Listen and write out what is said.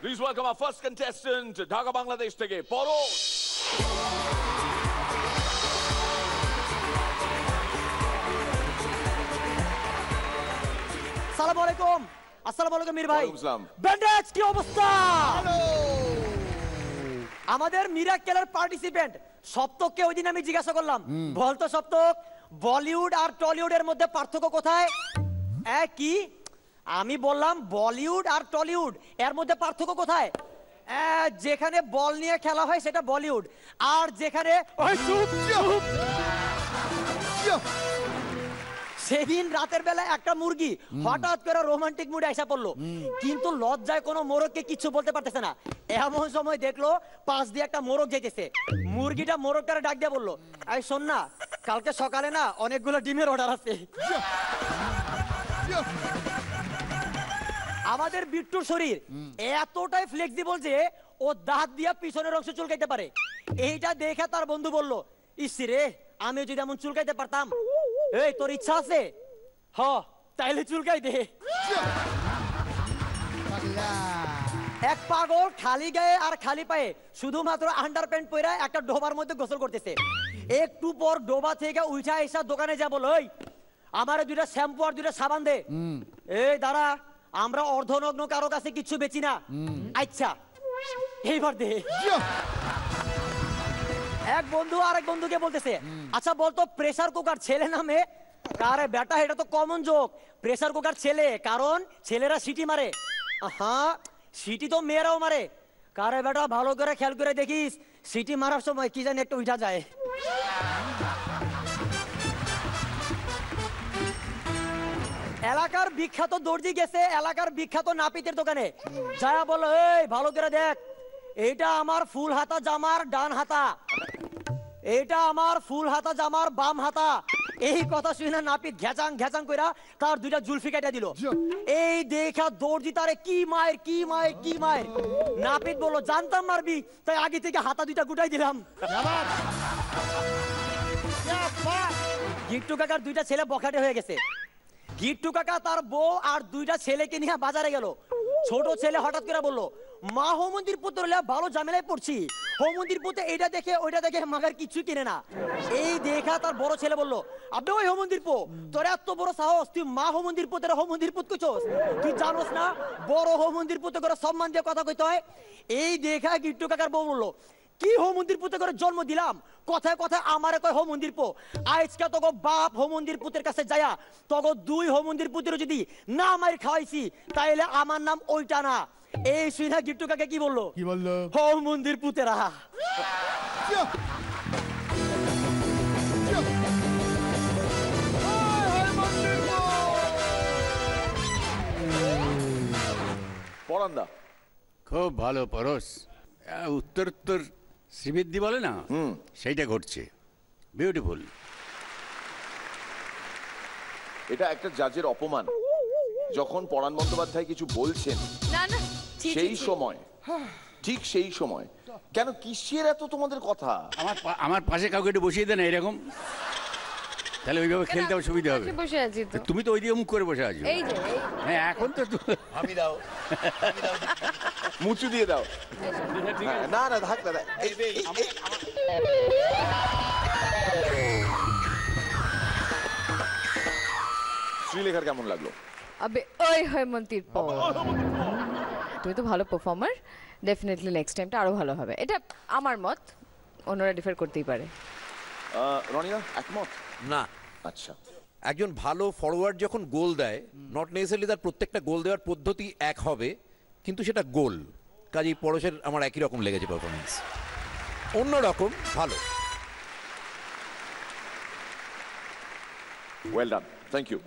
Please welcome our first contestant, Dhaka, Bangladesh থেকে পরশ। আসসালামু আলাইকুম। আসসালামু আলাইকুম মীর ভাই। ওয়ালাইকুম আসসালাম। ব্যান্ডেজ কি অবস্থা? আমাদের মিরাক্কেলের পার্টিসিপেন্ট সপ্তককে ওই দিন আমি জিজ্ঞাসা করলাম, বলতো সপ্তক, বলিউড আর টলিউডের মধ্যে পার্থক্য কোথায়? কি? আমি বললাম বলিউড আর টলিউড এর মধ্যে পার্থক্য কোথায়? যেখানে বল নিয়ে খেলা হয় সেটা বলিউড, আর যেখানে সেদিন রাতের বেলা একটা মুরগি হঠাৎ করে রোমান্টিক মুডে এসে পড়লো, কিন্তু লজ্জায় কোনো মোরগকে কিছু বলতে পারতেছে না। এমন সময় দেখলো পাশ দিয়ে একটা মোরগ যেতেছে। মুরগিটা মোরগটারে ডাক দিয়ে বললো, এই শোন না, কালকে সকালে না অনেকগুলো ডিমের অর্ডার আছে। আমাদের বিট্টুর শরীর এতটাই ফ্লেক্সিবল যে ও দাঁত দিয়া পিছনের অংশ চুলকাইতে পারে। এইটা দেখে তার বন্ধু বলল, ইস রে, আমি যদি এমন চুলকাইতে পারতাম। এই তোর ইচ্ছা আছে? হ, তাইলে চুলকাই দে। এক পাগল খালি গায়ে আর খালি পায়ে শুধুমাত্র আন্ডার প্যান্ট পরে একটা ডোবার মধ্যে গোসল করতেছে। একটু পর ডোবা থেকে উঠা এসে দোকানে যা বলো, ওই আমারে দুইটা শ্যাম্পু আর দুইটা সাবান দে। এই দাঁড়া, আমরা অর্ধনগ্ন কারো কাছে কিছু বেচি না। আচ্ছা এইবার দে। এক বন্ধু আরেক বন্ধুকে বলতেছে, আচ্ছা বলতো প্রেসার কুকার ছেলে না মেয়ে? আরে বেটা, এটা তো কমন জোক। প্রেসার কুকার ছেলে, কারণ ছেলেরা সিটি মারে। হ্যাঁ, সিটি তো মেয়েরাও মারে। কারে বেটা, ভালো করে খেয়াল করে দেখিস, সিটি মারার সময় কি জানি একটু উঠা যায়। এলাকার বিখ্যাত দর্জি গেছে এলাকার বিখ্যাত নাপিতের দোকানে, যায়া বলো, এই ভালো করে দেখ, এইটা আমার ফুল হাতা জামার ডান হাতা, এইটা আমার ফুল হাতা জামার বাম হাতা। এই কথা শুনে নাপিত ঘেচাং ঘেচাং কইরা তার দুইটা জুলফি কেটে দিল। এই দেখা দর্জি তারে কি মায়ের কি মায়ের কি মায়ের। নাপিত বলল, জানতাম মারবি, তাই আগে থেকে হাতা দুইটা গুটাই দিলাম। গিট্টু কাকার দুইটা ছেলে বখাটে হয়ে গেছে। গিট্টু কাকা তার বউ আর দুইটা ছেলেকে নিয়ে বাজারে গেল। ছোট ছেলে হঠাৎ করে বলল, মা হোমন্দির পুত্র ভালো ঝামেলায় পড়ছি। হোমন্দির পুত্র এইটা দেখে ওইটা দেখে মাগার কিছু কিনে না। এই দেখা তার বড় ছেলে বলল, আবে ওই হোমন্দির পো, তোর এত বড় সাহস, তুই মা হোমন্দির পুত্র হোমন্দির পুত্র কইছস? তুই জানোস না বড় হোমন্দির পুত্র করে সম্মান দিয়ে কথা কইতে হয়? এই দেখা গিট্টু কাকার বউ বলল, কি হোমন্দির পুত্র করে জন্ম দিলাম, কথায় কথায় আমারে কয় হোমন্দির পো। আজকে তোগো বাপ হোমন্দির পুত্রের কাছে যায়া তোগো দুই হোমন্দির পুত্র যদি না মার খাওয়াইছি, তাইলে আমার নাম ওইটা না। এই শুনে গিট্টু কাকা কি বললো? কি বললো? হোমন্দির পুতেরা। পরান্দা খুব ভালো পরশ। উত্তর উত্তর শ্রীবৃদ্ধি বলে না, সেইটা ঘটছে। বিউটিফুল। এটা একটা জাজের অপমান, যখন পরাণ বন্দ্যোপাধ্যায় কিছু বলছেন না না, সেই সময়, ঠিক সেই সময় কেন কিসের এত তোমাদের কথা? আমার পাশে কাউকে একটু বসিয়ে দেন এরকম, তাহলে ওইভাবে খেলতে আমার সুবিধা হবে। বসে আছি তো। তুমি তো ওইদিকে মুখ করে বসে আছো। এই যে হ্যাঁ, এখন তো আমি দাও, মুচু দিয়ে দাও। না না, থাক দাদা। শ্রীলেখার কেমন লাগলো? আবে ওই হেমন্তির পো, তুমি তো ভালো পারফর্মার, ডেফিনেটলি নেক্সট টাইমটা আরো ভালো হবে, এটা আমার মত। অন্যরা ডিফার করতেই পারে। রনিদা একমত? না। আচ্ছা, একজন ভালো ফরওয়ার্ড যখন গোল দেয়, নট নেসেসারিলি তার প্রত্যেকটা গোল দেওয়ার পদ্ধতি এক হবে, কিন্তু সেটা গোল। কাজেই পরশের আমার একই রকম লেগেছে পারফরমেন্স, অন্যরকম ভালো। Well done, thank you.